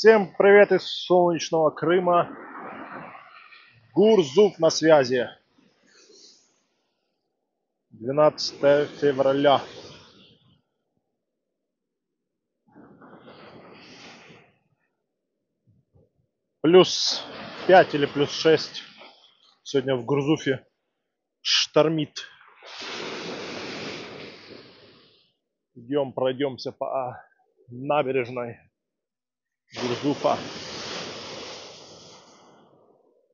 Всем привет из солнечного Крыма. Гурзуф на связи. 12 февраля. Плюс 5 или плюс 6. Сегодня в Гурзуфе штормит. Идем, пройдемся по набережной Гурзуфа.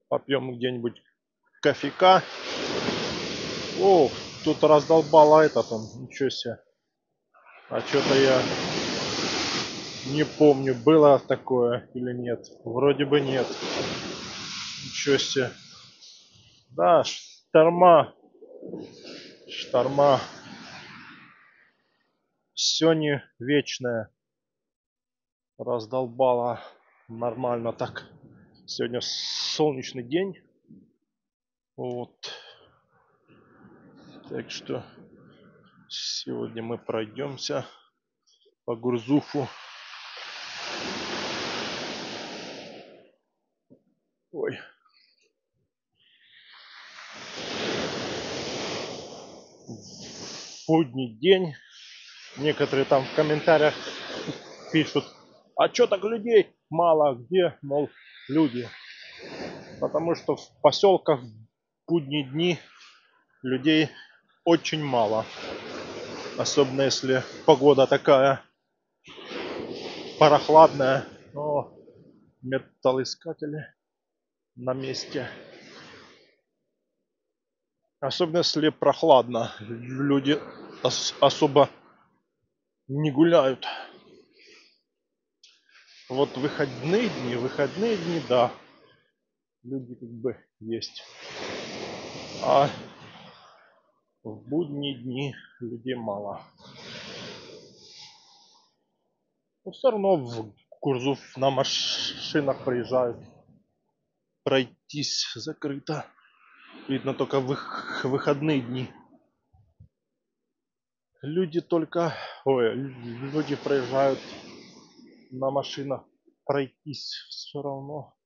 Попьем где-нибудь кофейка. О, тут раздолбало этот он. Ничего себе. А что-то я не помню, было такое или нет. Вроде бы нет. Ничего себе. Да, шторма. Все не вечное. Раздолбало нормально так. Сегодня солнечный день. Вот. Так что сегодня мы пройдемся по Гурзуфу. Ой. Будний день. Некоторые там в комментариях пишут: а чё так людей мало? Где, мол, люди? Потому что в поселках в будние дни людей очень мало. Особенно если погода такая прохладная. Но металлоискатели на месте. Особенно если прохладно. Люди особо не гуляют. Вот выходные дни, да. Люди как бы есть. А в будние дни людей мало. Но все равно в Гурзуф на машинах приезжают. Пройтись закрыто. Видно только выходные дни. Люди проезжают на машинах. Пройтись все равно.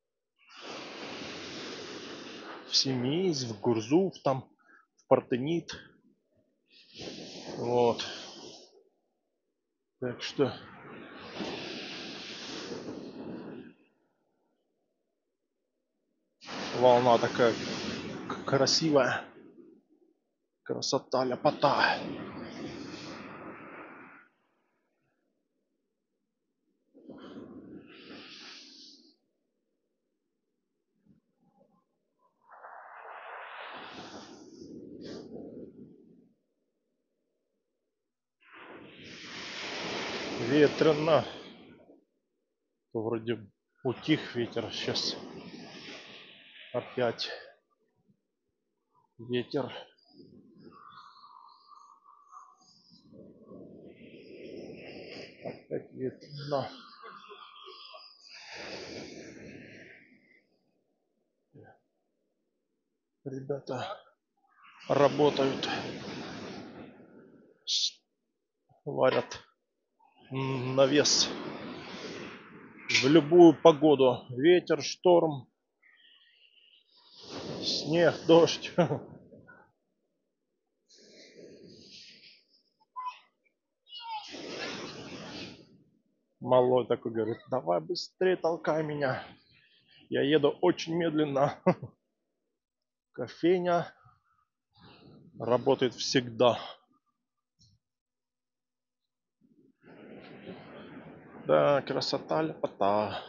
В Семиз, в Гурзуф, там, в Партенит. Вот. Так что волна такая красивая. Красота, ляпота. Ветрено. Вроде утих ветер. Сейчас опять ветер. Опять ветрено. Ребята работают. Варят навес. В любую погоду. Ветер, шторм, снег, дождь. Малой такой говорит: давай быстрее толкай меня. Я еду очень медленно. Кофейня работает всегда. Да, красота, ляпота.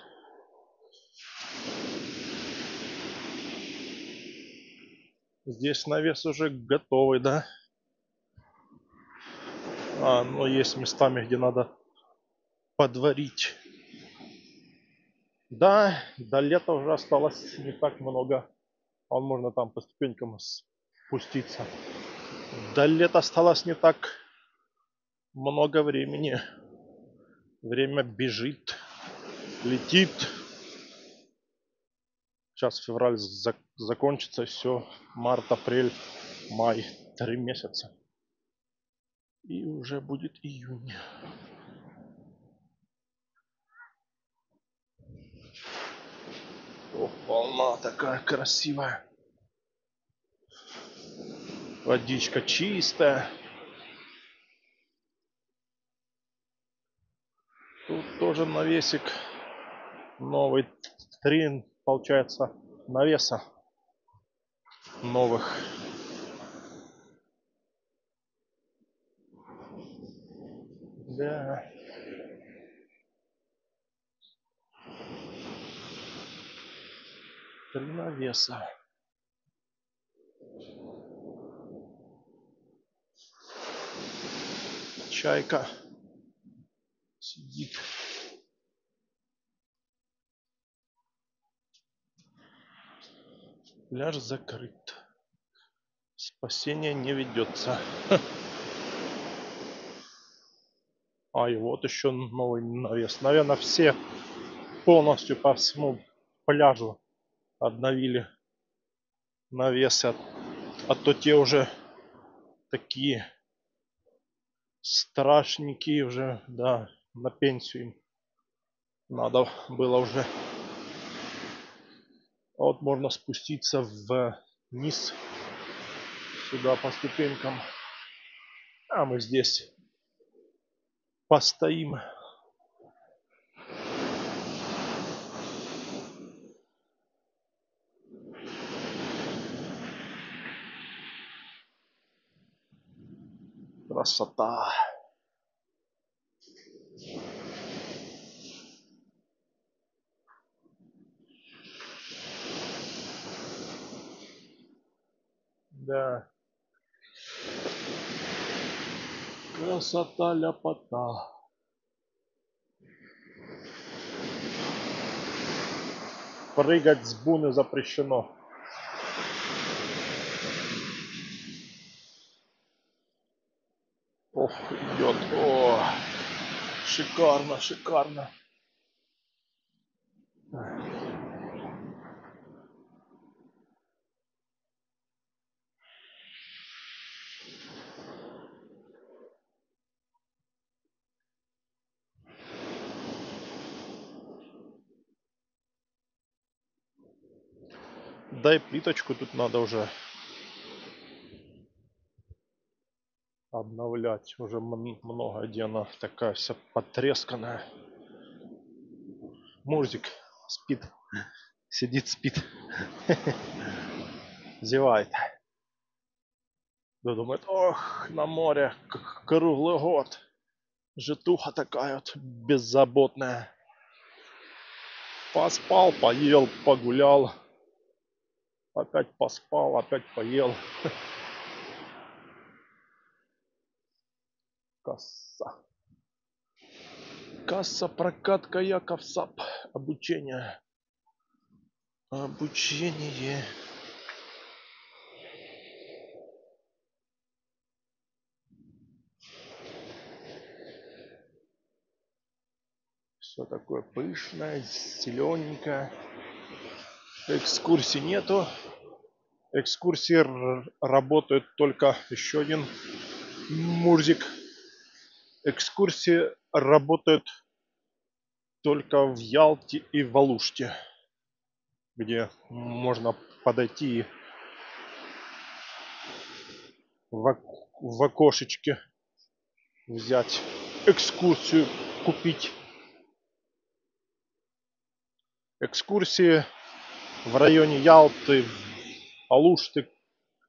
Здесь навес уже готовый, да? Но есть местами, где надо подварить. Да, до лета уже осталось не так много. Можно там по ступенькам спуститься. До лета осталось не так много времени. Время бежит, летит. Сейчас февраль закончится, все. Март, апрель, май. 3 месяца. И уже будет июнь. волна такая красивая. Водичка чистая. Тут тоже навесик новый. 3, получается, навеса новых. Да. Три навеса. Чайка сидит. Пляж закрыт. Спасение не ведется. А и вот еще новый навес. Наверное, все полностью по всему пляжу обновили навесы. А то те уже такие страшненькие уже, да, на пенсию им надо было уже. Вот можно спуститься вниз, сюда по ступенькам. А мы здесь постоим. Красота. Да. Красота, ляпота. Прыгать с буны запрещено. Ох, идет. О, шикарно, шикарно. Дай плиточку тут надо уже обновлять. Уже много где она такая вся потресканная. Мурзик спит. Сидит, спит. Зевает. Да думает, ох, на море круглый год. Житуха такая вот беззаботная. Поспал, поел, погулял. Опять поспал, опять поел. Касса. Касса, прокат, каяков, САП. Обучение. Обучение. Все такое пышное, зелененькое. Экскурсий нету. Экскурсии работают только еще один Мурзик. Экскурсии работают только в Ялте и в Алуште, где можно подойти и в окошечке взять экскурсию, купить. Экскурсии в районе Ялты, Алушты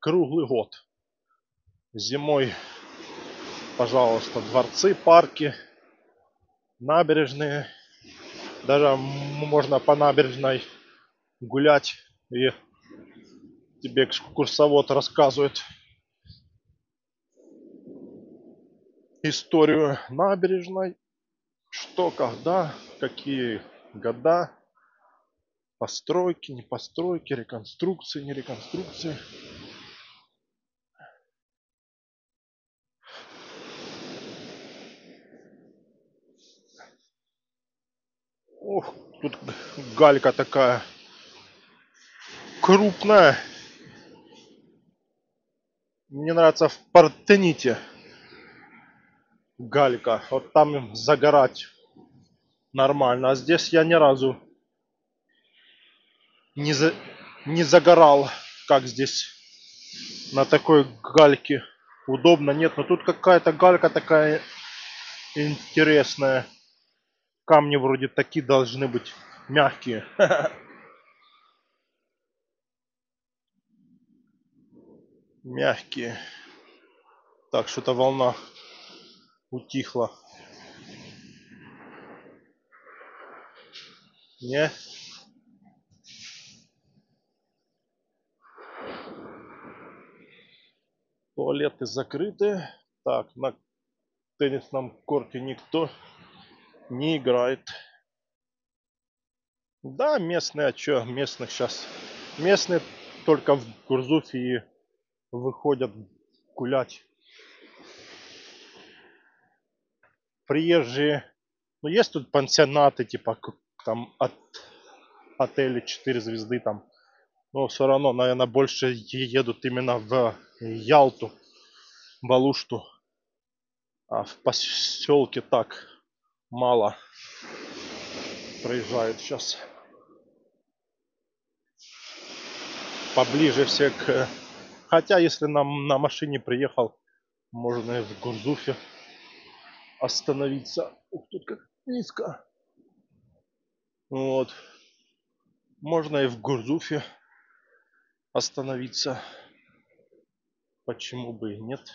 круглый год. Зимой, пожалуйста, дворцы, парки, набережные. Даже можно по набережной гулять, и тебе экскурсовод рассказывает историю набережной, что, когда, какие года, постройки, не постройки, реконструкции, не реконструкции. Ох, тут галька такая крупная. Мне нравится в Партените галька. Вот там загорать нормально. А здесь я ни разу не, за, не загорал, как здесь на такой гальке. Удобно, нет, но тут какая-то галька такая интересная. Камни вроде такие должны быть мягкие. Мягкие. Так, что-то волна утихла. Не? Туалеты закрыты. Так, на теннисном корте никто не играет. Да, местные, а что, местных сейчас. Местные только в Курзуфе выходят гулять. Приезжие, ну есть тут пансионаты, типа там от отели 4 звезды там. Но все равно, наверное, больше едут именно в Ялту, Балушту. А в поселке так мало проезжают сейчас. Поближе все к... Хотя, если на машине приехал, можно и в Гурзуфе остановиться. Ух, тут как низко. Вот. Можно и в Гурзуфе остановиться. Почему бы и нет?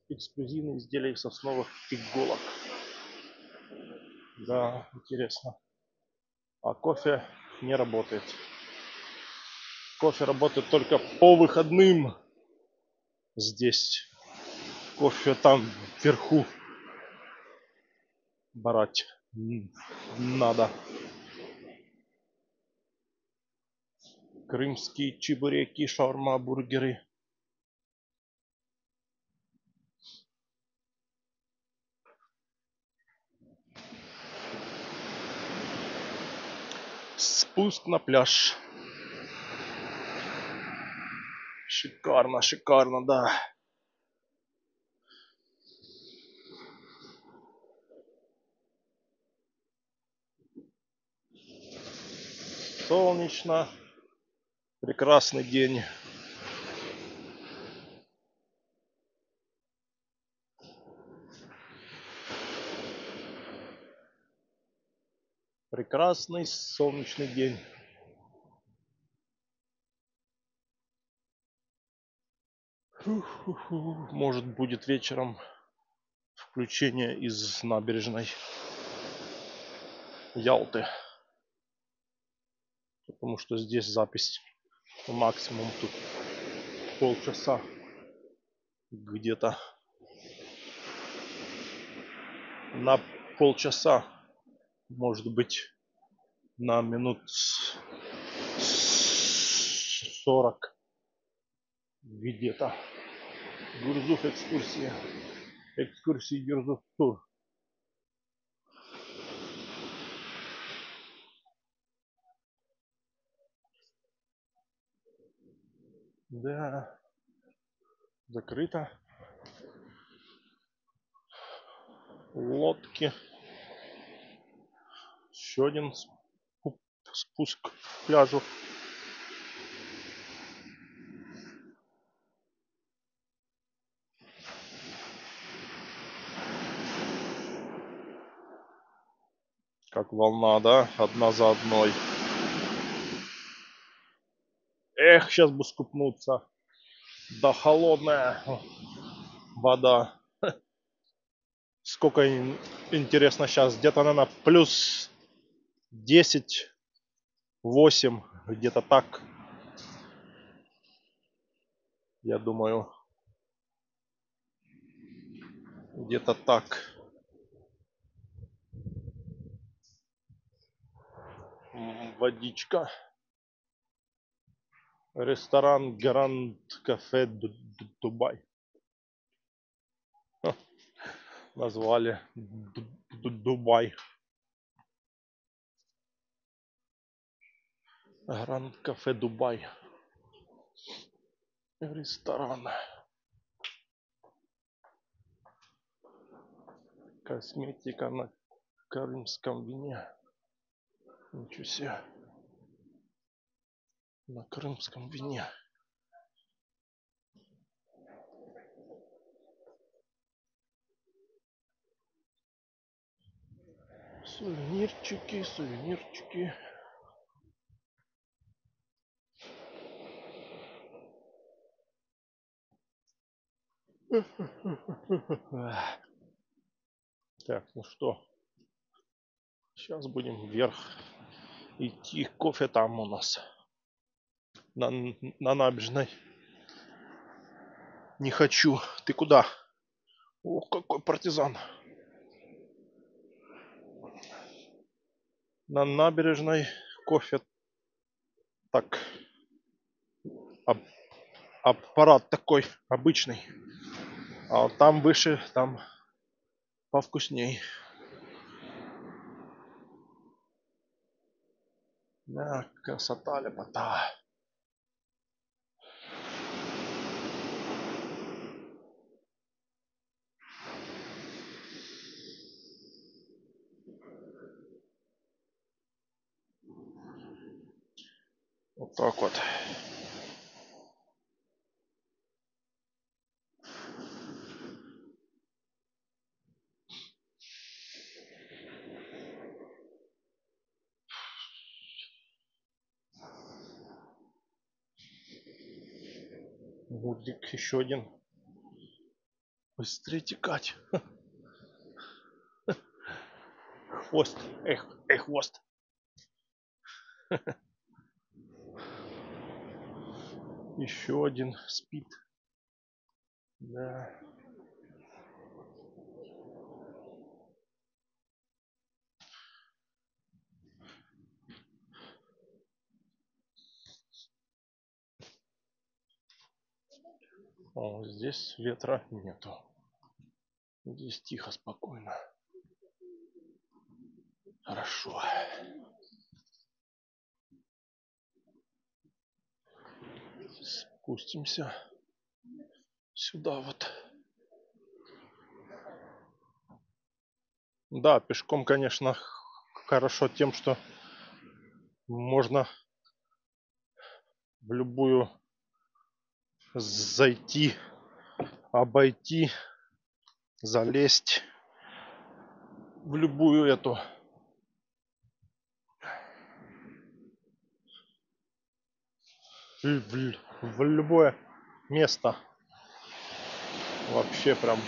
Эксклюзивные изделия из сосновых иголок. Да, интересно. А кофе не работает. Кофе работает только по выходным. Здесь кофе там вверху брать надо. Крымские чебуреки, шаурма, бургеры. Спуск на пляж. Шикарно, шикарно, да. Солнечно. Прекрасный день. Прекрасный солнечный день. Может, будет вечером включение из набережной Ялты. Потому что здесь запись максимум тут полчаса где-то. На полчаса, может быть, на минут 40 где-то. Гурзуф экскурсия. Экскурсии Гурзуф тур. Да, закрыто. Лодки. Еще один спуск к пляжу. Как волна, да? Одна за одной. Эх, сейчас бы скупнуться. Да холодная вода. Сколько интересно сейчас? Где-то, наверное, плюс 10, 8, где-то так. Я думаю, где-то так. Водичка. Ресторан Гранд Кафе Дубай. Назвали Дубай. Гранд Кафе Дубай. Ресторан. Косметика на крымском вине. Ничего себе. На крымском вине. Сувенирчики, сувенирчики. Так, ну что, сейчас будем вверх идти. Кофе там у нас на набережной. Не хочу. Ты куда? Ох, какой партизан. На набережной кофе так. Аппарат такой обычный. А вот там выше, там повкусней. Да, красота, лепота. Вот так вот. Мудрик еще один. Быстрее текать. Хвост. Эх, хвост. Еще один спит. Да. О, здесь ветра нету. Здесь тихо, спокойно. Хорошо. Спустимся сюда вот. Да, пешком, конечно, хорошо тем, что можно в любую зайти, обойти, залезть в любую эту в любое место. Вообще прям.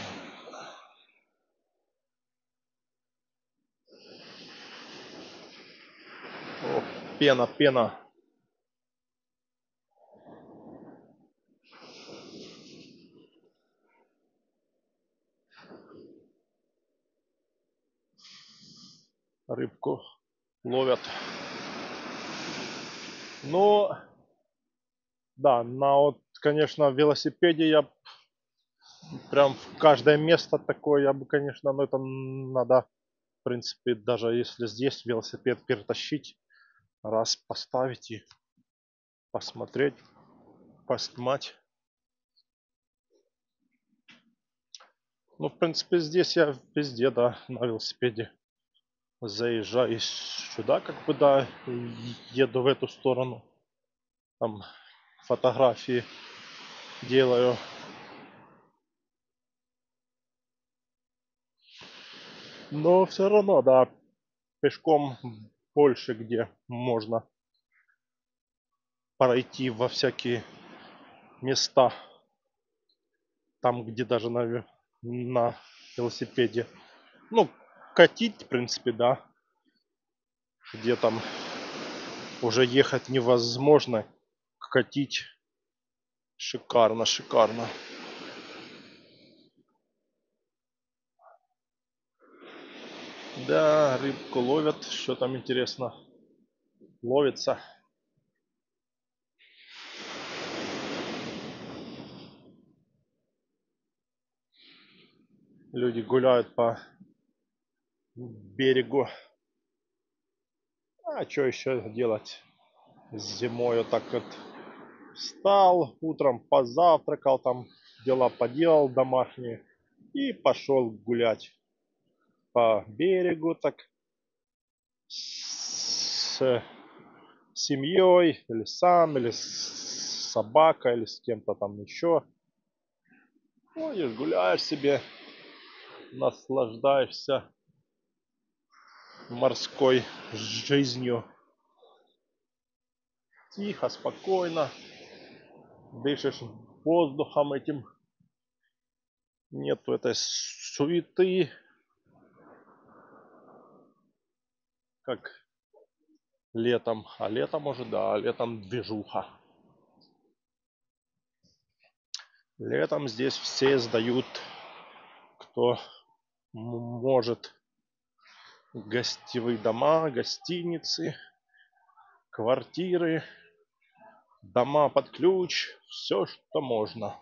О, пена, пена. Рыбку ловят. Но да, на вот, конечно, велосипеде я прям в каждое место такое, я бы, конечно, но это надо, в принципе, даже если здесь велосипед перетащить, раз поставить и посмотреть, поснимать. Ну, в принципе, здесь я везде, да, на велосипеде заезжаю сюда, как бы, да, еду в эту сторону, там фотографии делаю. Но все равно, да, пешком больше где можно пройти во всякие места, там, где даже на велосипеде. Ну, катить, в принципе, да, где там уже ехать невозможно, катить шикарно, шикарно. Да, рыбку ловят, что там интересно, ловится. Люди гуляют по берегу. А что еще делать зимой вот так вот Встал, утром позавтракал, там дела поделал домашние и пошел гулять по берегу так с семьей, или сам, или с собакой, или с кем-то там еще. Ходишь, гуляешь себе, наслаждаешься морской жизнью. Тихо, спокойно, дышишь воздухом этим, нету этой суеты, как летом. А летом уже, да, летом движуха. Летом здесь все сдают, кто может, гостевые дома, гостиницы, квартиры, дома под ключ, все, что можно.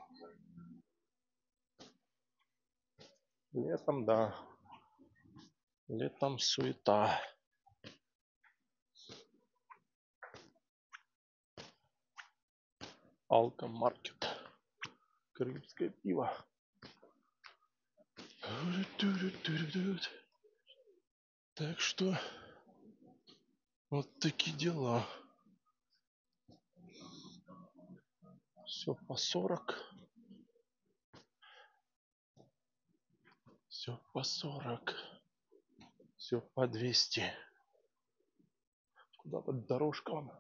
Летом, да, летом суета. Алкомаркет. Крымское пиво. Так что вот такие дела. Все по 40. Все по 40. Все по 200. Куда-то дорожка вон,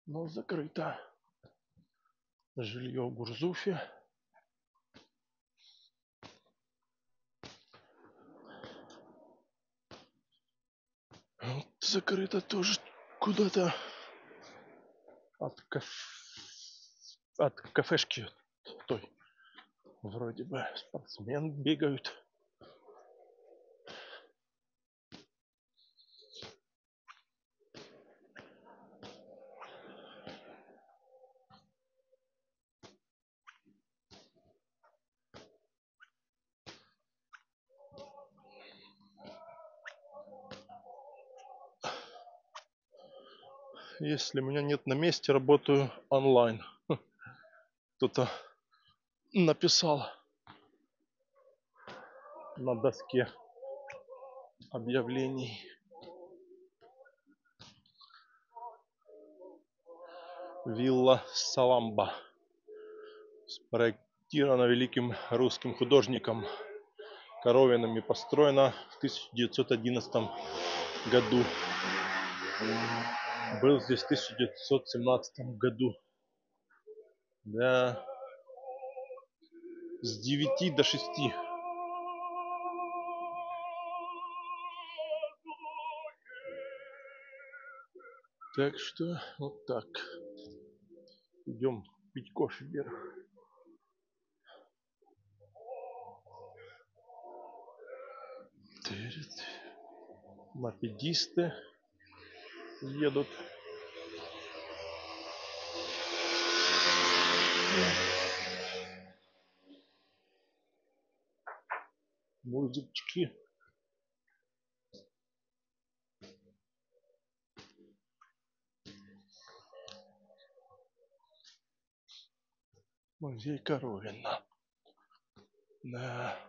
но закрыта. Жилье в Гурзуфе. Вот закрыто тоже куда-то от кафешки той. Вроде бы спортсмен бегают. Если меня нет на месте, работаю онлайн. Кто-то написал на доске объявлений. Вилла Саламба. Спроектирована великим русским художником Коровиным и построена в 1911 году. Был здесь в 1917 году. Да. С 9 до 6. Так что вот так. Идем пить кофе вверх. Мопедисты едут. Музычки. Музей Коровина. Да.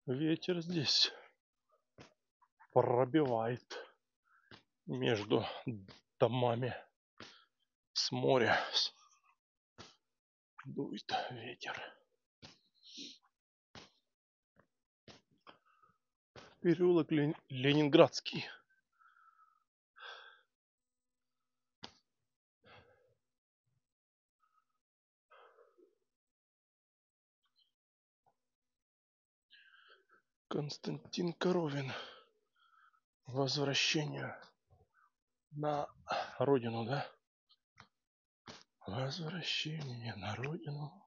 Ветер здесь пробивает между домами с моря. Дует ветер. Переулок Ленинградский. Константин Коровин. Возвращение на родину, да? Возвращение на родину.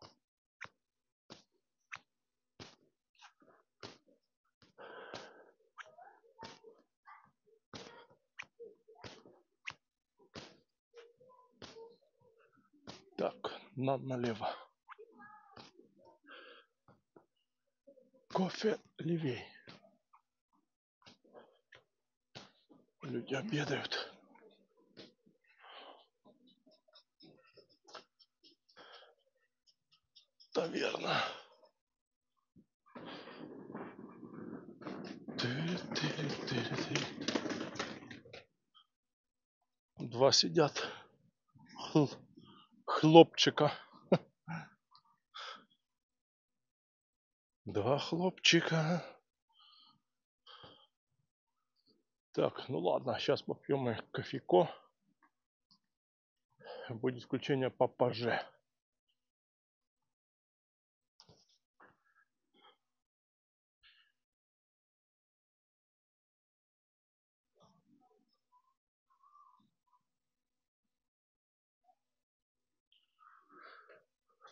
Так, налево. Кофе левей. Люди обедают. Таверна. Два сидят. Хлопчика. Два хлопчика. Так, ну ладно, сейчас попьем мы кофейко. Будет включение попозже.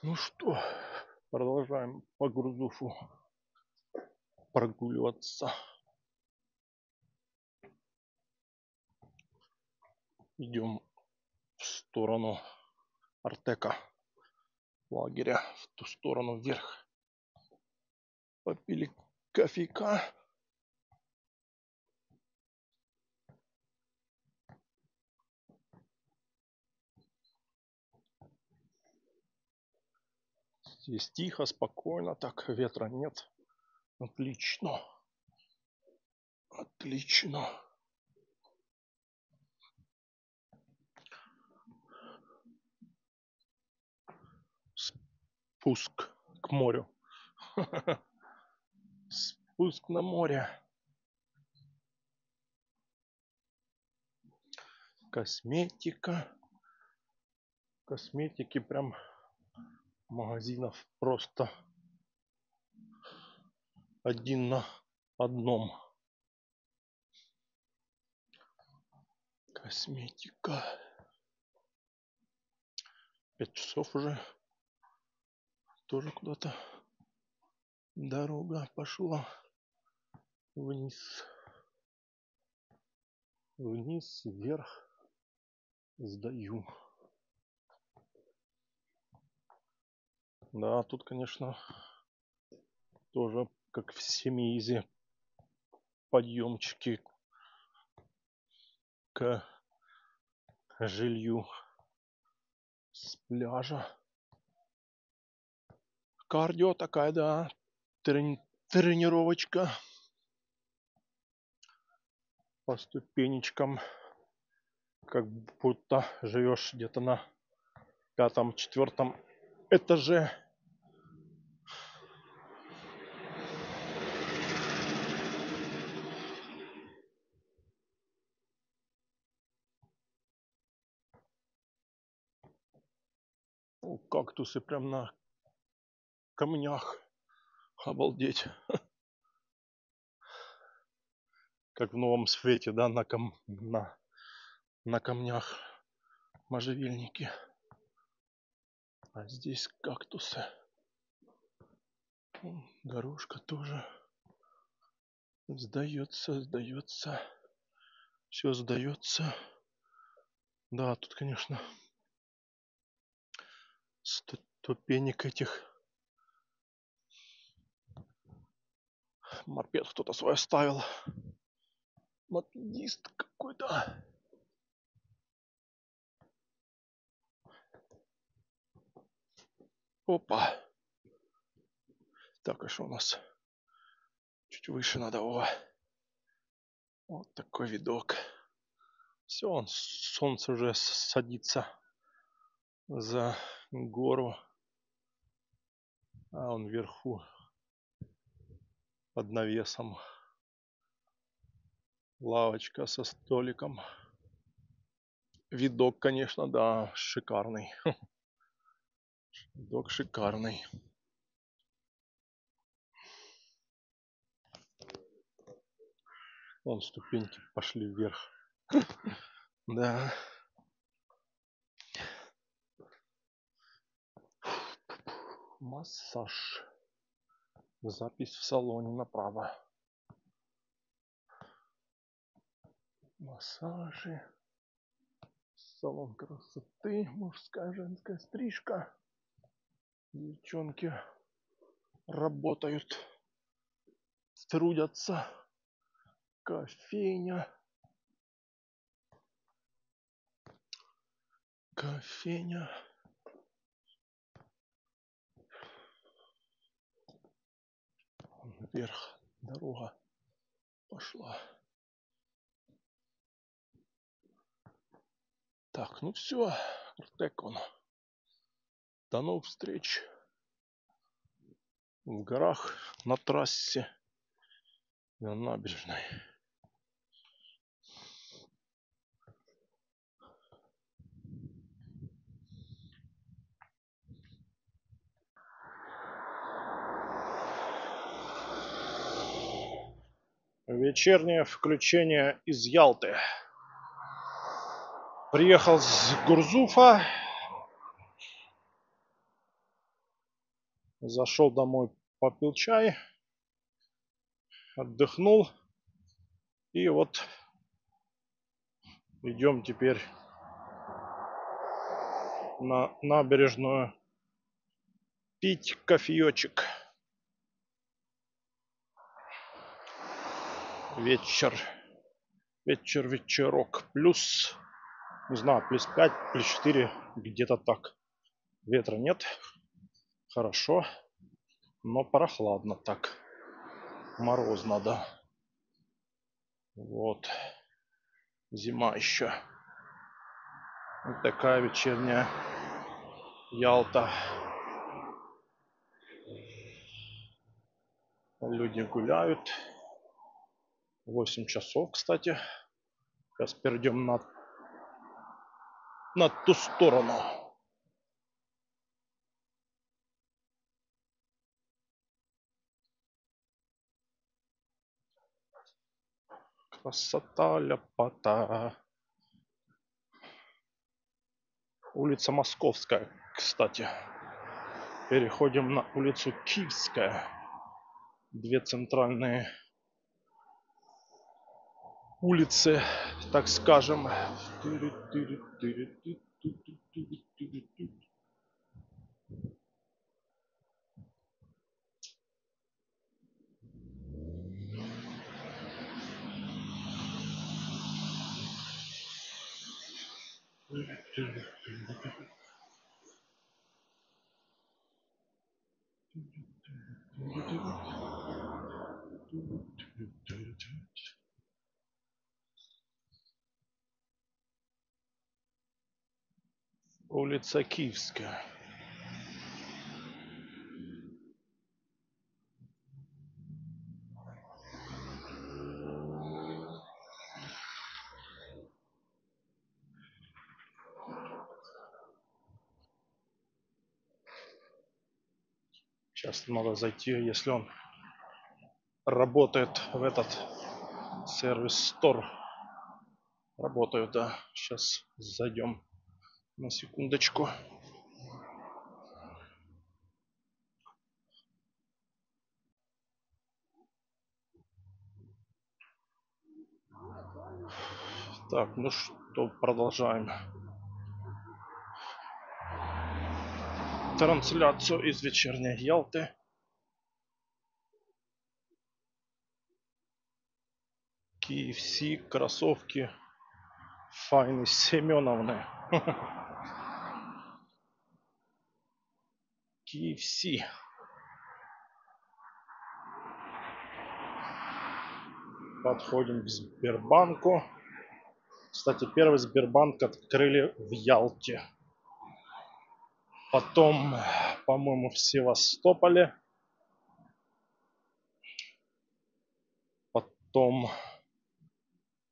Ну что, продолжаем по Гурзуфу прогуливаться. Идем в сторону Артека, лагеря, в ту сторону вверх. Попили кофейка. Здесь тихо, спокойно, так ветра нет. Отлично. Отлично. Спуск к морю. Спуск на море. Косметика. Косметики прям магазинов просто один на одном. Косметика. 5 часов уже. Тоже куда-то дорога пошла вниз. Вниз, вверх. Сдаю. Да, тут, конечно, тоже, как в Семиизе, подъемчики к жилью с пляжа. Кардио такая, да, тренировочка по ступенечкам, как будто живешь где-то на 5-4 этаже. О, кактусы прям на камнях. Обалдеть. Как в Новом Свете, да, на камнях можжевельники. А здесь кактусы. Дорожка тоже сдается. Все сдается. Да, тут, конечно, ступенек этих. Мопед кто-то свой оставил. Мопедист какой-то. Опа. Так, а что у нас? Чуть выше надо. О. Вот такой видок. Все, солнце уже садится за гору. А он вверху под навесом. Лавочка со столиком. Видок, конечно, да, шикарный. Видок шикарный. Вон ступеньки пошли вверх. Да. Массаж. Запись в салоне направо. Массажи. Салон красоты. Мужская, женская стрижка. Девчонки работают. Трудятся. Кофейня. Кофейня. Вверх дорога пошла. Так, ну все, Артекон. До новых встреч в горах, на трассе, на набережной. Вечернее включение из Ялты. Приехал с Гурзуфа. Зашел домой, попил чай. Отдохнул. И вот идем теперь на набережную пить кофеечек. Вечерок. Плюс, не знаю, плюс 5, плюс 4, где-то так. Ветра нет. Хорошо. Но прохладно так. Морозно, да. Вот. Зима еще. Вот такая вечерняя Ялта. Люди гуляют. 8 часов, кстати. Сейчас перейдем на ту сторону. Красота, ляпота. Улица Московская, кстати. Переходим на улицу Киевская. Две центральные улицы, так скажем. Улица Киевская. Сейчас надо зайти, если он работает в этот сервис-стор. Работают, да. Сейчас зайдем на секундочку. Так, ну что, продолжаем трансляцию из вечерней Ялты. KFC, кроссовки Фаины Семеновны. KFC. Подходим к Сбербанку. Кстати, первый Сбербанк открыли в Ялте. Потом, по-моему, в Севастополе. Потом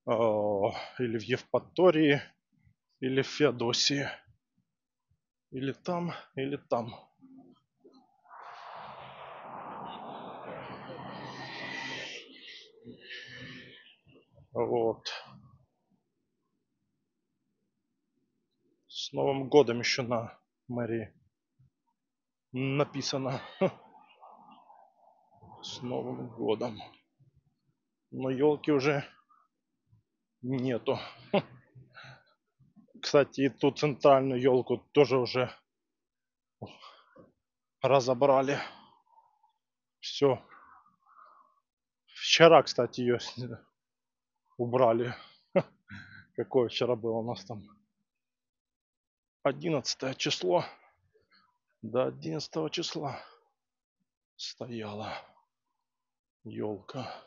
или в Евпатории, или в Феодосии. Или там, или там. Вот. С Новым годом еще на мэрии. написано с Новым годом. Но елки уже нету. Кстати, и ту центральную елку тоже уже разобрали. Все. Вчера, кстати, ее убрали. Какое вчера было у нас там? 11 число. До 11 числа стояла елка.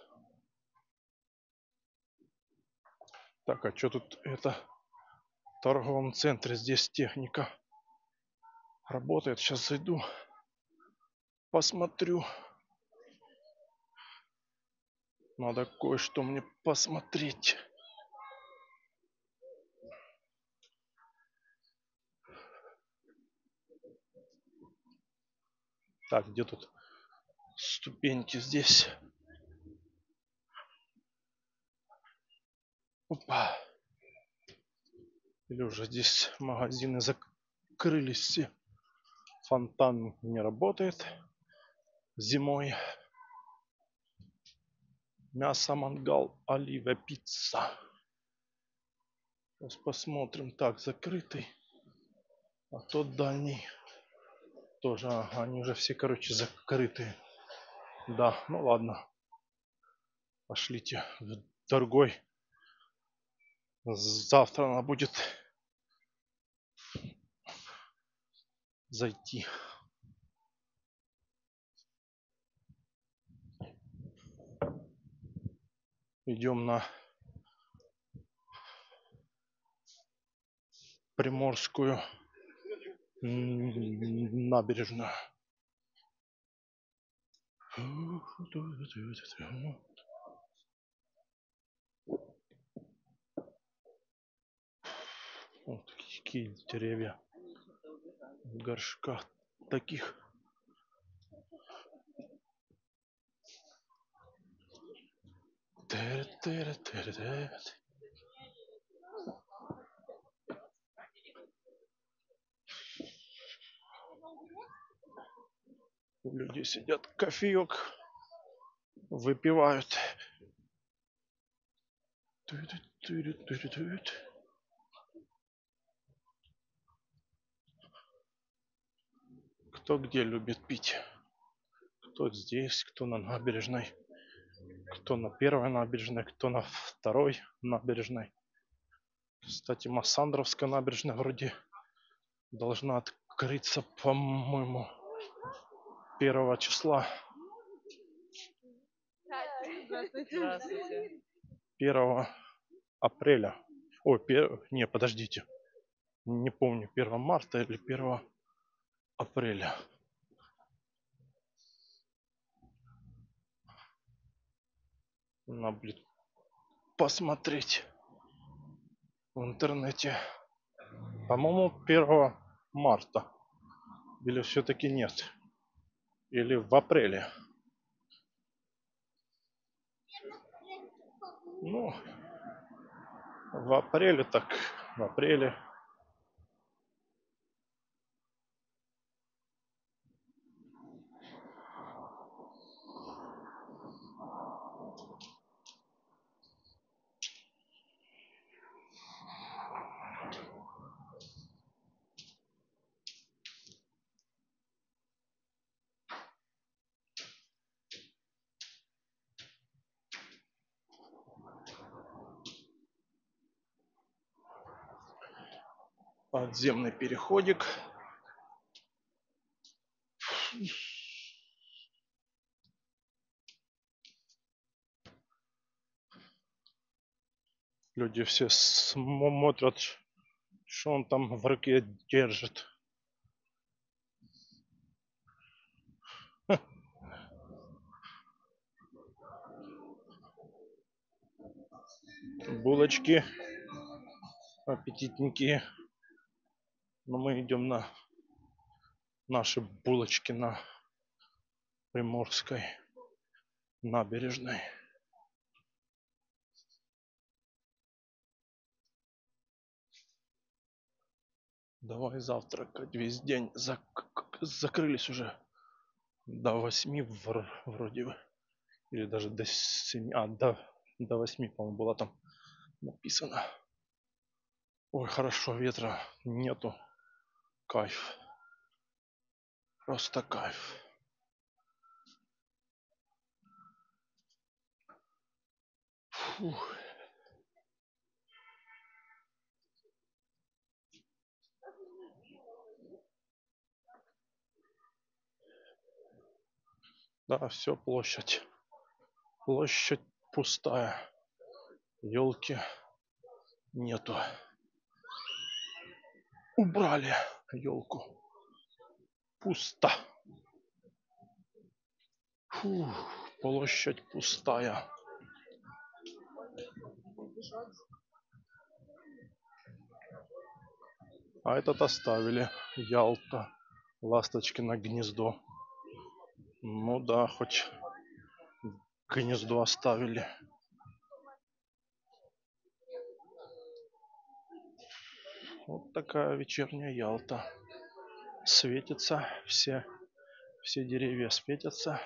Так, а что тут это? В торговом центре здесь техника работает. Сейчас зайду, посмотрю. Надо кое-что мне посмотреть. Так, где тут ступеньки здесь? Опа. Или уже здесь магазины закрылись все. Фонтан не работает зимой. Мясо, мангал, оливье, пицца. Сейчас посмотрим. Так, закрытый. А тот дальний тоже. Ага, они уже все, короче, закрытые. Да, ну ладно. Пошлите в другой. Завтра она будет зайти. Идем на Приморскую набережную. Вот такие деревья в горшках таких. Люди сидят, кофеек выпивают. Кто где любит пить. Кто здесь, кто на набережной, кто на первой набережной, кто на второй набережной. Кстати, Массандровская набережная вроде должна открыться, по-моему, 1 числа. Здравствуйте. 1 апреля. Ой, не, подождите. Не помню, 1 марта или 1 апреля. Надо будет посмотреть в интернете. По-моему, 1 марта. Или все-таки нет? Или в апреле? Ну, в апреле так, в апреле. Подземный переходик. Люди все смотрят, что он там в руке держит. Булочки аппетитненькие. Но мы идем на наши булочки на Приморской набережной. Давай завтракать весь день закрылись уже до 8 вроде бы. Или даже до 7. До 8, по-моему, было там написано. Ой, хорошо, ветра нету. Кайф. Просто кайф. Фух. Да, все, площадь. Площадь пустая. Елки нету. Убрали елку. Пусто. Фух, площадь пустая. А этот оставили. Ялта. Ласточкино гнездо. Ну да, хоть гнездо оставили. Вот такая вечерняя Ялта. Светится, все деревья светятся.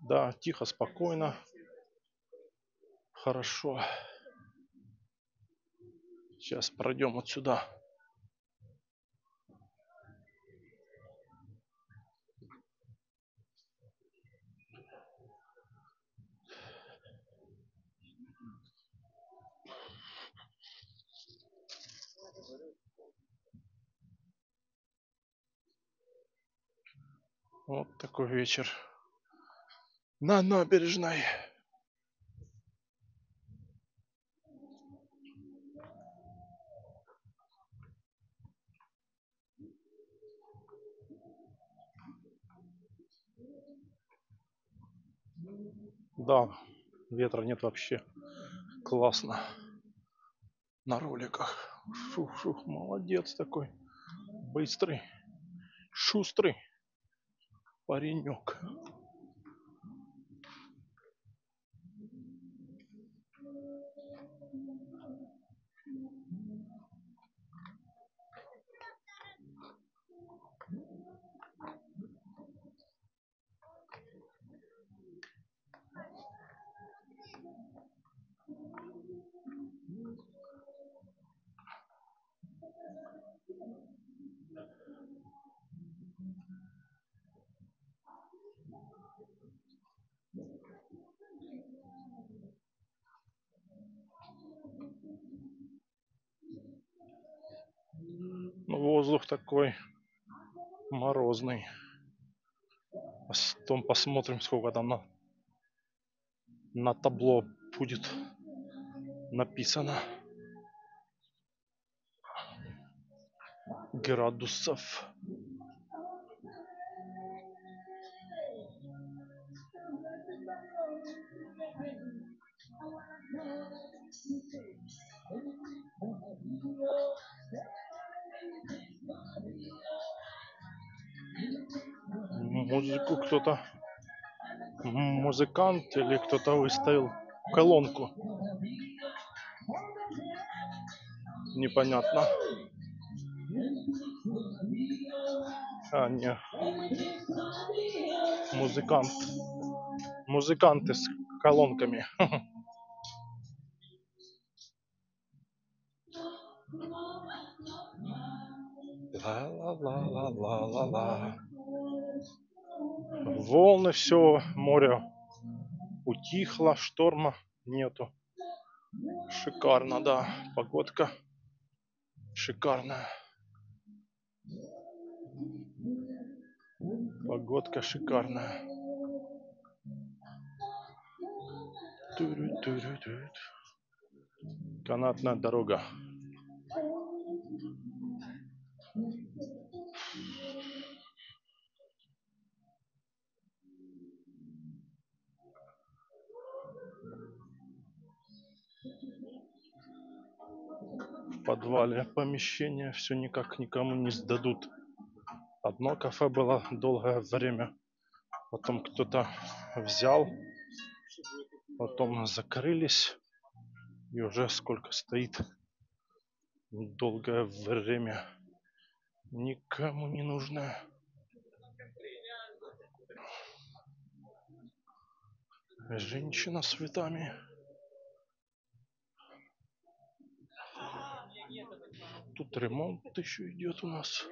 Да, тихо, спокойно. Хорошо. Сейчас пройдем отсюда. Вот такой вечер на набережной. Да, ветра нет вообще. Классно. На роликах. Шух-шух, молодец такой. Быстрый, шустрый паренек. Ну, воздух такой морозный. Потом посмотрим, сколько там на табло будет написано градусов. Музыку кто-то, музыкант или кто-то выставил колонку. Непонятно. А, не. Музыкант. Музыканты с колонками. Ла-ла-ла-ла-ла-ла-ла. Волны, все, море утихло, шторма нету. Шикарно, да, погодка шикарная. Погодка шикарная. Канатная дорога. В подвале помещение все никак никому не сдадут. Одно кафе было долгое время. Потом кто-то взял. Потом закрылись. И уже сколько стоит долгое время. Никому не нужно. Женщина с цветами. Тут ремонт еще идет у нас.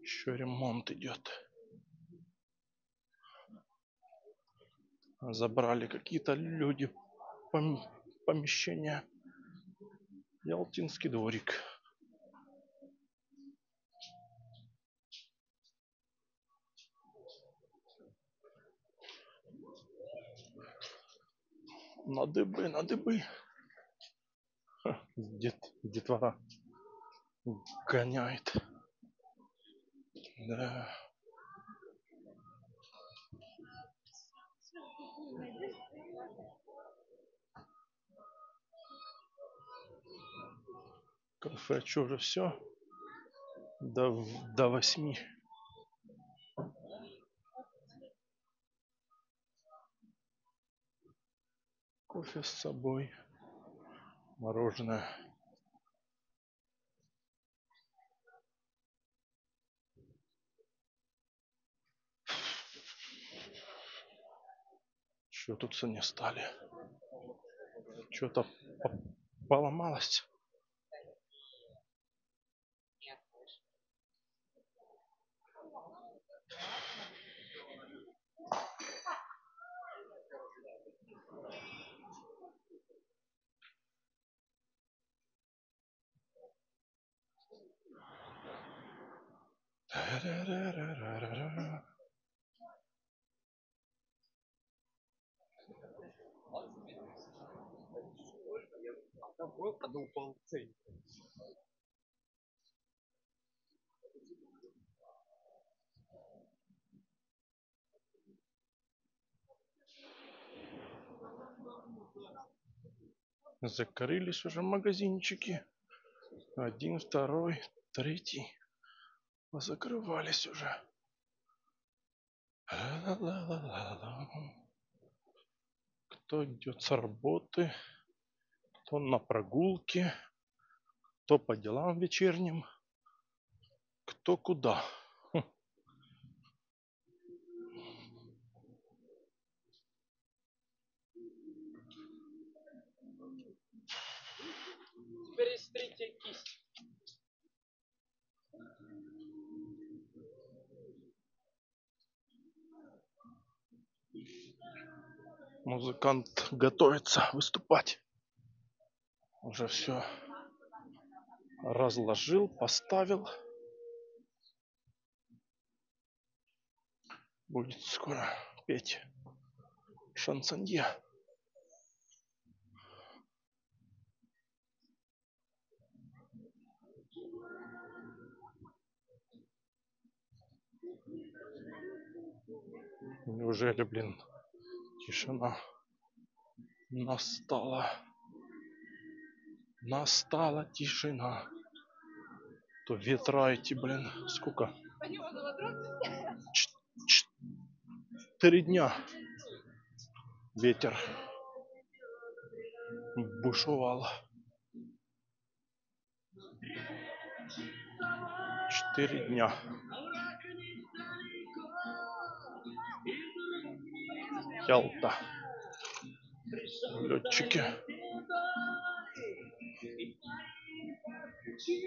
Еще ремонт идет. Забрали какие-то люди помещения. Ялтинский дворик. На дыбы, на дыбы. Детвора гоняет. Да. Кафе, что уже все? До 8. Кофе с собой. Мороженое. Что тут не стали? Что-то поломалось. Закрылись уже магазинчики. 1, 2, 3. Закрывались уже. Кто идет с работы, кто на прогулке, кто по делам вечерним, кто куда. Перестрите кисть. Музыкант готовится выступать. Уже все разложил, поставил. Будет скоро петь шансонье. Неужели, блин, тишина настала? Настала тишина. То ветра эти, блин, сколько? 4 дня ветер бушевал. 4 дня. Ялта. Летчики.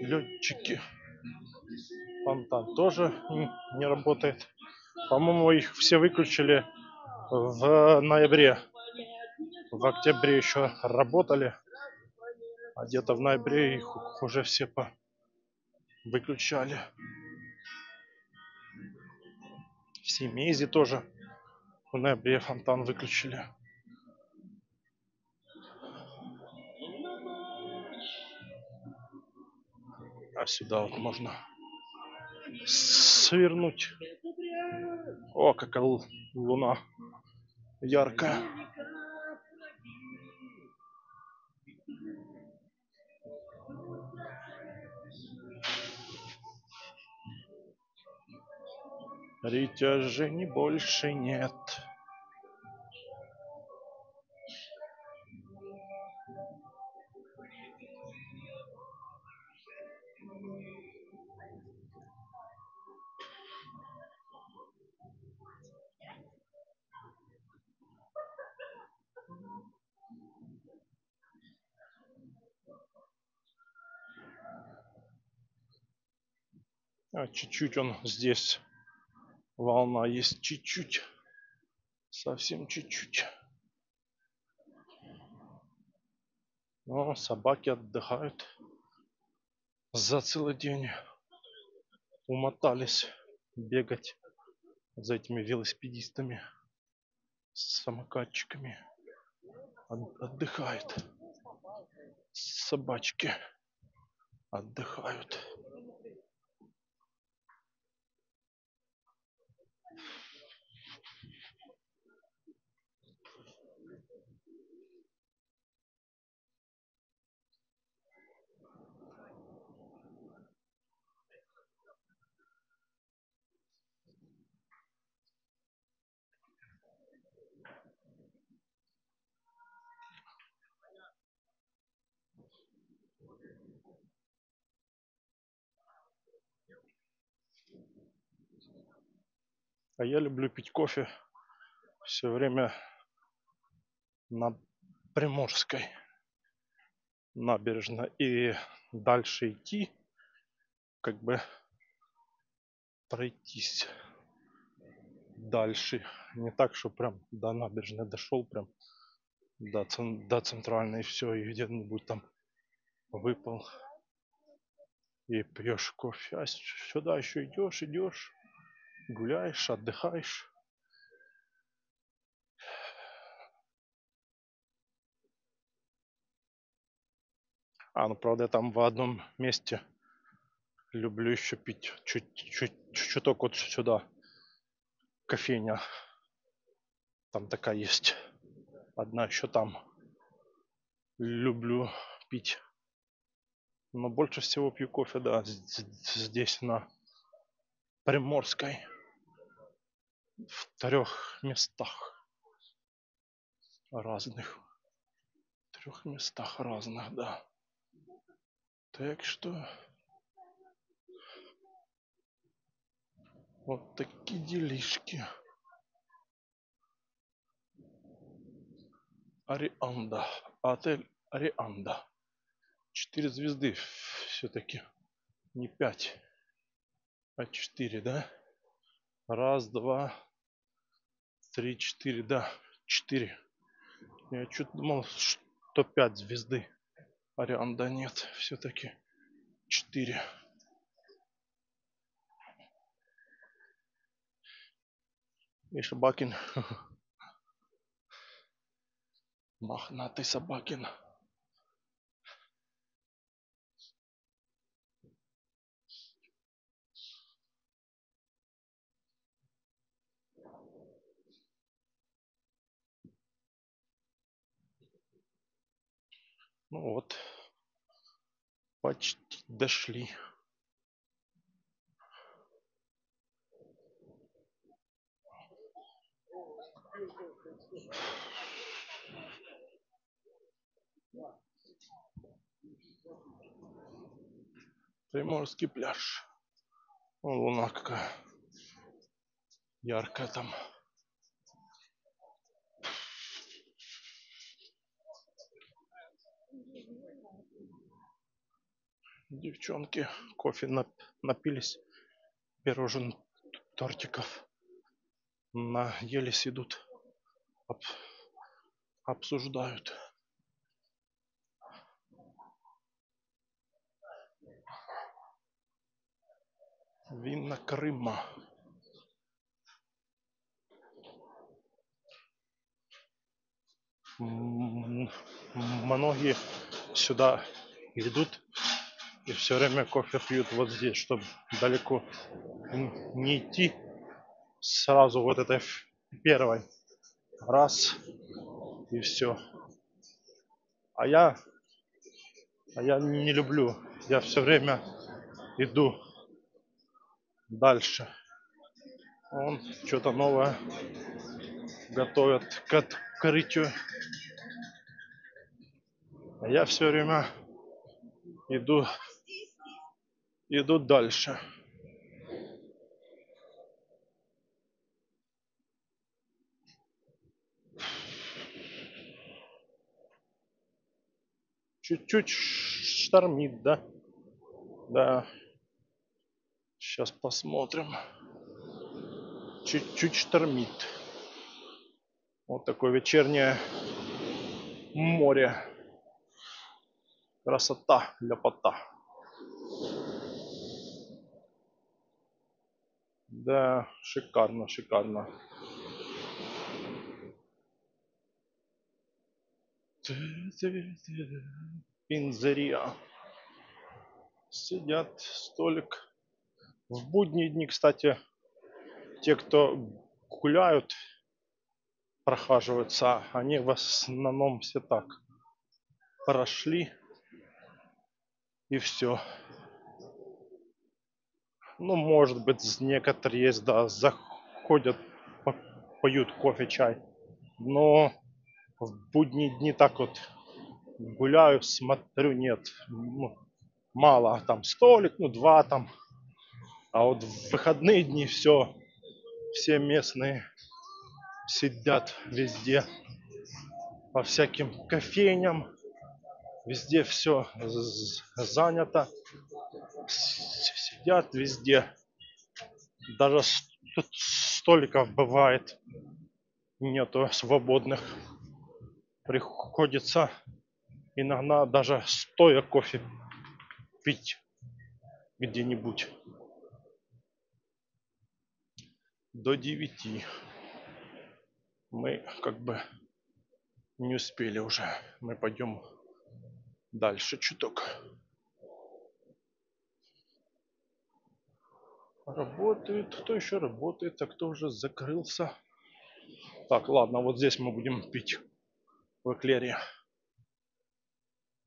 Летчики. Фонтан тоже не работает. По-моему, их все выключили в ноябре. В октябре еще работали, а где-то в ноябре их уже все выключали. В Семейзе тоже в ноябре фонтан выключили. А сюда вот можно свернуть. О, какая луна яркая. Притяжений больше нет. А чуть-чуть он здесь. Волна есть чуть-чуть. Совсем чуть-чуть. Но собаки отдыхают. За целый день умотались бегать за этими велосипедистами, самокатчиками. Отдыхают. Собачки отдыхают. А я люблю пить кофе все время на Приморской набережной и дальше идти, как бы пройтись дальше. Не так, что прям до набережной дошел, прям до центральной, и все, и где-нибудь там выпал и пьешь кофе. А сюда еще идешь, гуляешь, отдыхаешь. Ну правда, я там в одном месте люблю еще пить чуток вот сюда. Кофейня. Там такая есть. Одна еще там. Люблю пить. Но больше всего пью кофе, да, здесь на Приморской. В 3 местах разных. В 3 местах разных, да. Так что вот такие делишки. Арианда. Отель Арианда. 4 звезды все-таки. Не 5, а 4, да? Раз, два, 3, 4, да. 4. Я что-то думал, что 5 звезды. Арианда нет, все-таки 4. И Собакин. Мохнатый Собакин. Ну вот, почти дошли. Приморский пляж. Вон луна какая яркая там. Девчонки кофе напились, пирожен, тортиков, наелись, идут, обсуждают. Вина Крыма. Многие сюда идут и все время кофе пьют вот здесь, чтобы далеко не идти. Сразу вот этой первой. Раз. И все. А я не люблю. Я все время иду дальше. Он что-то новое готовят к открытию. А я все время иду дальше. Чуть-чуть штормит, да? Да. Сейчас посмотрим. Чуть-чуть штормит. Вот такое вечернее море. Красота, ляпота. Да, шикарно, шикарно. Пинзерия. Сидят, столик. В будние дни, кстати, те, кто гуляют, прохаживаются, они в основном все так прошли и все. Ну, может быть, некоторые есть, да, заходят, поют кофе, чай. Но в будние дни так вот гуляю, смотрю, нет, ну, мало, там столик, ну, два там. А вот в выходные дни все местные сидят везде, по всяким кофейням, везде все занято, сидят везде, даже столиков бывает нету свободных, приходится иногда даже стоя кофе пить где-нибудь до 9. Мы как бы не успели уже, мы пойдем дальше чуток. Работает, кто еще работает, а кто уже закрылся. Так, ладно, вот здесь мы будем пить в эклере.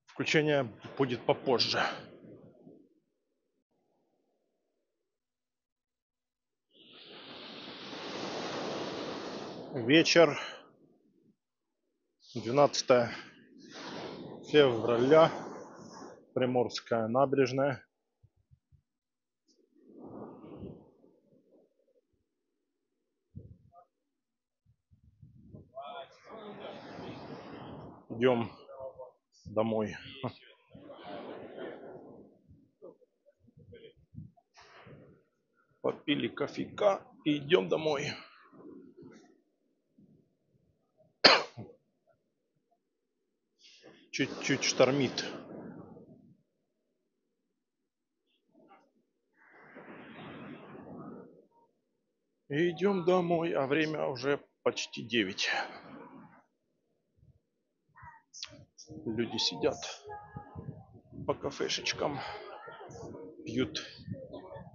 Включение будет попозже. Вечер, 12 февраля, Приморская набережная. Идем домой. Попили кофейка и идем домой. Чуть-чуть штормит. И идем домой, а время уже почти 9. Люди сидят по кафешечкам, пьют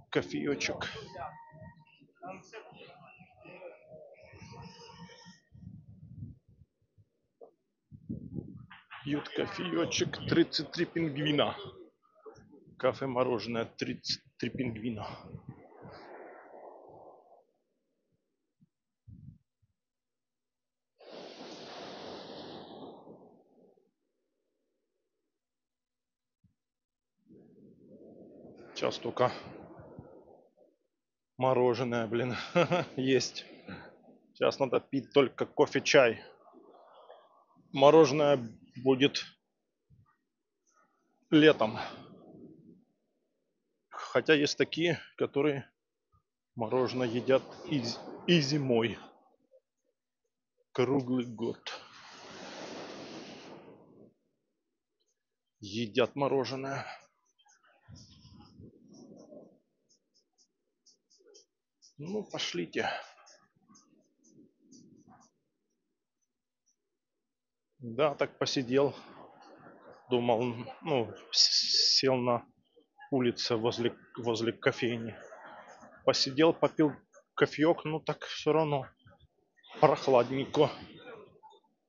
кофеечек. Пьют кофеечек, 33 пингвина. Кафе-мороженое, 33 пингвина. Сейчас только мороженое, блин, есть. Сейчас надо пить только кофе-чай. Мороженое будет летом. Хотя есть такие, которые мороженое едят и зимой. Круглый год. Едят мороженое. Ну, пошлите. Да, так посидел. Думал, ну, сел на улице возле кофейни. Посидел, попил кофеек, ну так все равно прохладненько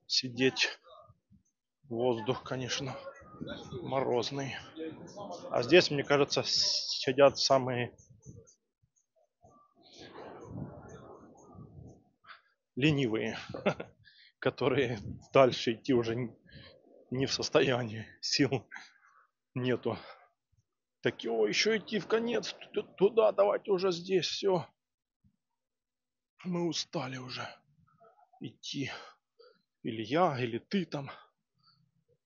сидеть. Воздух, конечно, морозный. А здесь, мне кажется, сидят самые ленивые, которые дальше идти уже не в состоянии, сил нету. Так его еще идти в конец, туда, давайте уже здесь, все. Мы устали уже идти. Или я, или ты там.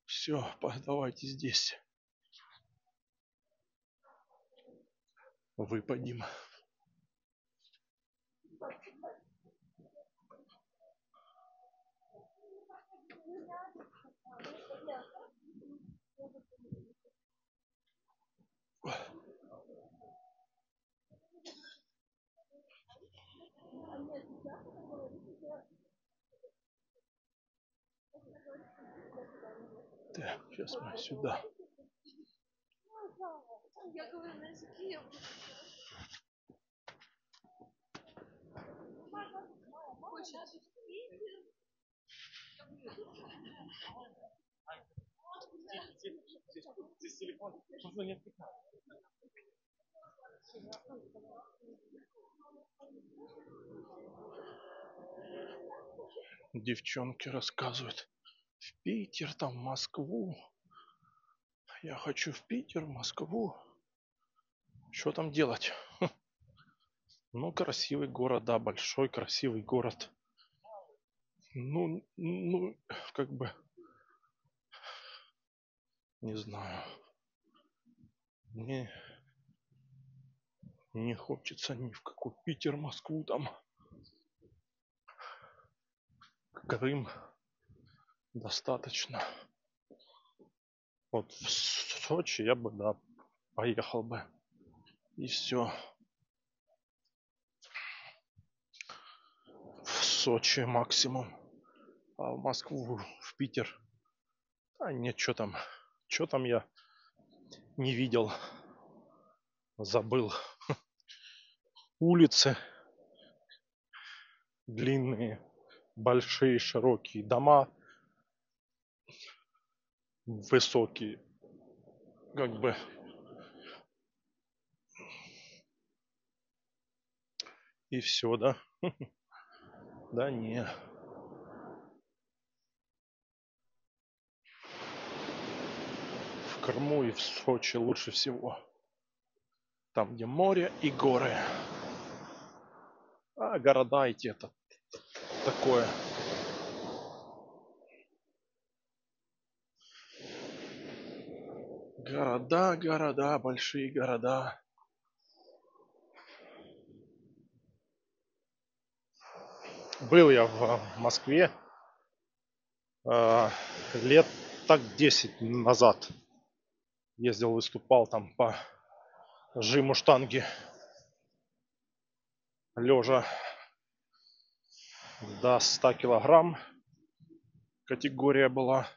Все, давайте здесь. Выпадим. Так, сейчас мы сюда. Здесь телефон. Можно не отвлекать. Девчонки рассказывают. В Питер, там, в Москву. Я хочу в Питер, в Москву. Что там делать? Ну, красивый город, да, большой красивый город. Ну, как бы, не знаю. Не хочется ни в какой Питер, Москву там. Крым достаточно. Вот в Сочи я бы, да, поехал бы. И все. В Сочи максимум. А в Москву, в Питер. А нет, что там. Что там я не видел. Забыл. Улицы длинные, большие, широкие дома, высокие, как бы. И все, да? Да не. В Крыму и в Сочи лучше всего. Там, где море и горы. А города эти это такое. Города, большие города. Был я в Москве лет так 10 назад. Ездил, выступал там по жиму штанги. Лежа до 100 килограмм. Категория была.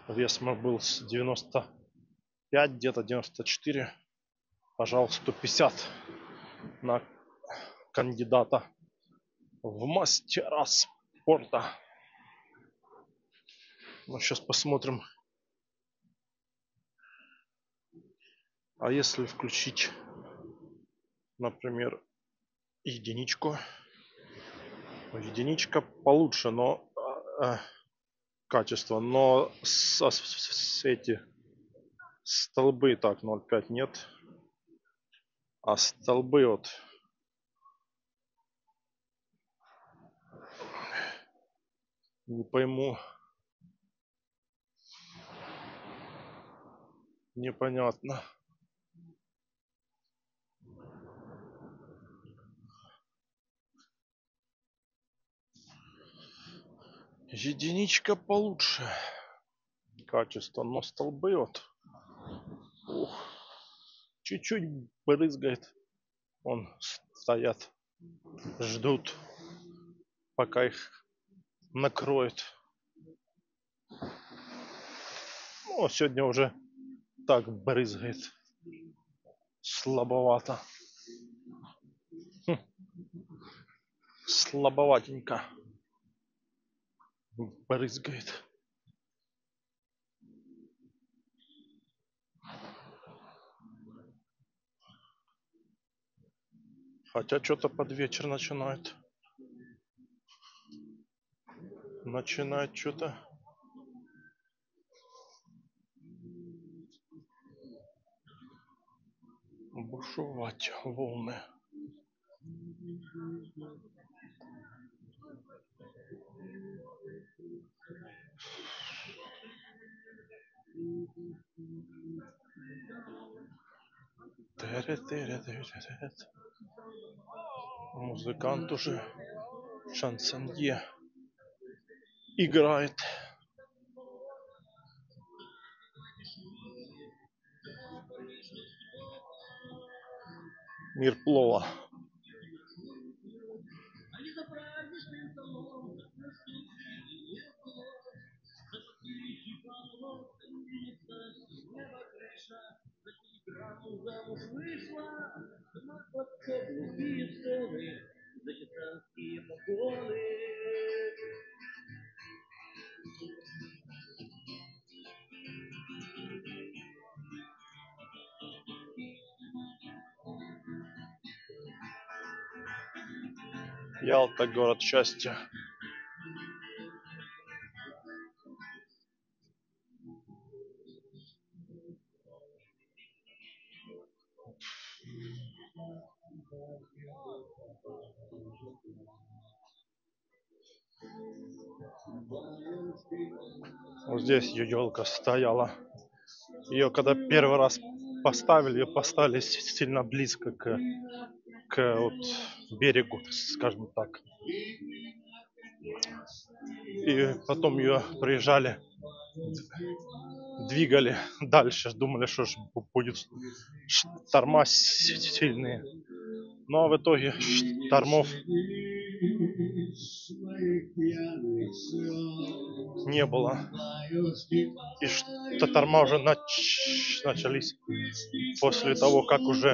Вес мой был с 95, где-то 94. Пожал 150 на кандидата в мастера спорта. Ну, сейчас посмотрим. А если включить, например, единичку. Единичка получше, но качество, но эти столбы так 0,5 нет. А столбы вот не пойму. Непонятно. Единичка получше качество, но столбы вот чуть-чуть брызгает. Он стоят, ждут, пока их накроет. Ну, сегодня уже так брызгает. Слабовато. Слабоватенько брызгает. Хотя что-то под вечер начинает начинает что-то бушевать волны. Музыкант уже шансонье играет. Мир плова. Ялта, город счастья. Вот здесь елка стояла. Ее когда первый раз поставили, ее поставили сильно близко к вот берегу, скажем так. И потом ее приезжали, двигали дальше, думали, что ж будет шторма сильные. Но в итоге штормов не было. И шторма уже начались после того, как уже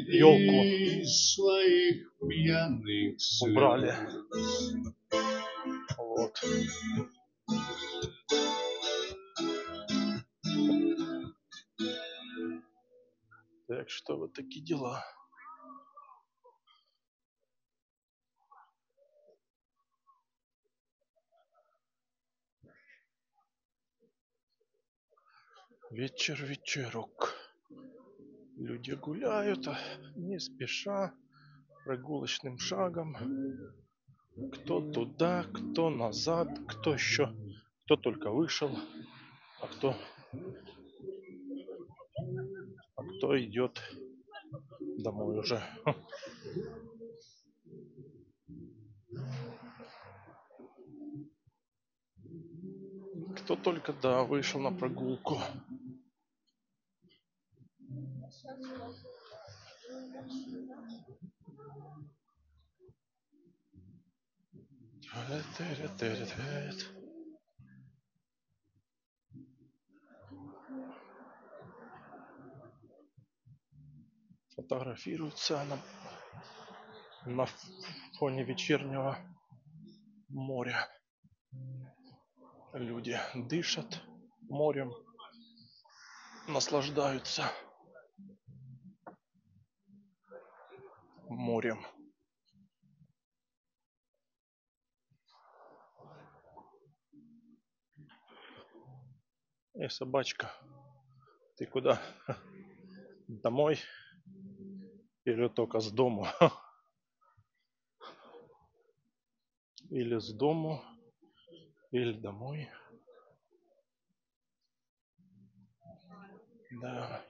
елку убрали. Вот. Так что вот такие дела. Вечер, вечерок. Люди гуляют не спеша, прогулочным шагом. Кто туда, кто назад, кто еще, кто только вышел, а кто идет домой уже. Кто только, да, вышел на прогулку. Фотографируются на фоне вечернего моря. Люди дышат морем, наслаждаются морем. Собачка, ты куда? Домой? Или только с дому? Или с дому, или домой. Да.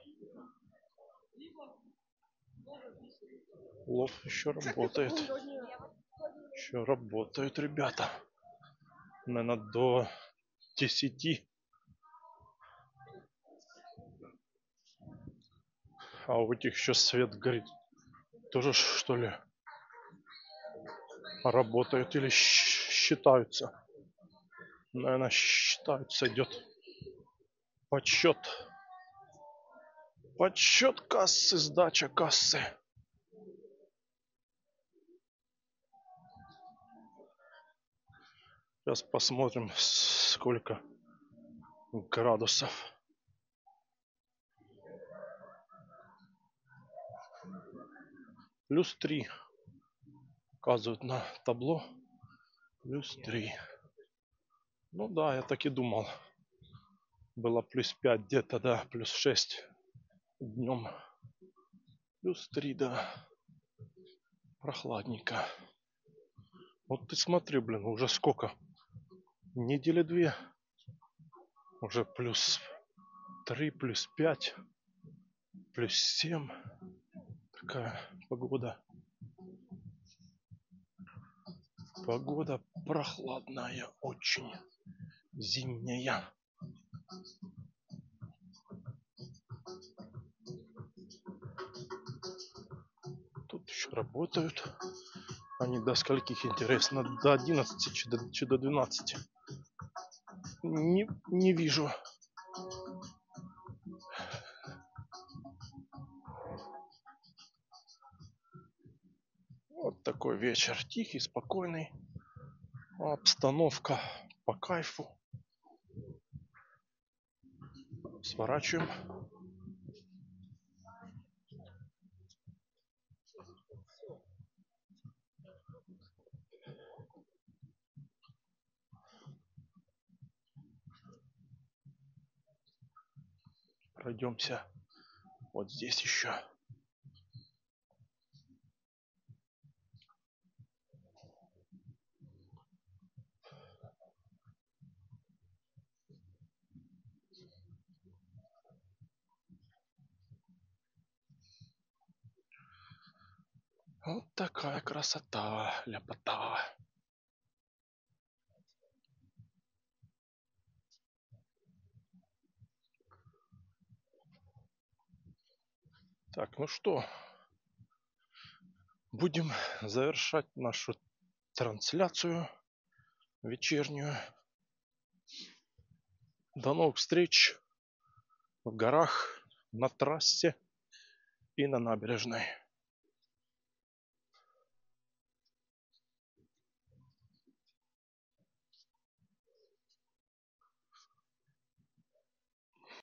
Лов еще работает. Еще работают ребята. Наверное, до 10. А у этих еще свет горит. Тоже что ли работают или считаются? Наверное, считаются, идет подсчет. Подсчет кассы, сдача кассы. Сейчас посмотрим, сколько градусов. +3. Показывают на табло плюс 3. Ну да, я так и думал. Было плюс 5 где-то, да, плюс 6 днем. Плюс 3, да. Прохладненько. Вот ты смотри, блин, уже сколько? Недели 2. Уже плюс 3, плюс 5, плюс 7. Такая погода. Погода прохладная очень. Зимняя. Тут еще работают. Они до скольких, интересно? До 11 чи до 12? Не вижу. Вот такой вечер. Тихий, спокойный. Обстановка по кайфу. Сворачиваем. Пройдемся вот здесь еще. Вот такая красота, ляпота. Так, ну что, будем завершать нашу трансляцию вечернюю. До новых встреч в горах, на трассе и на набережной.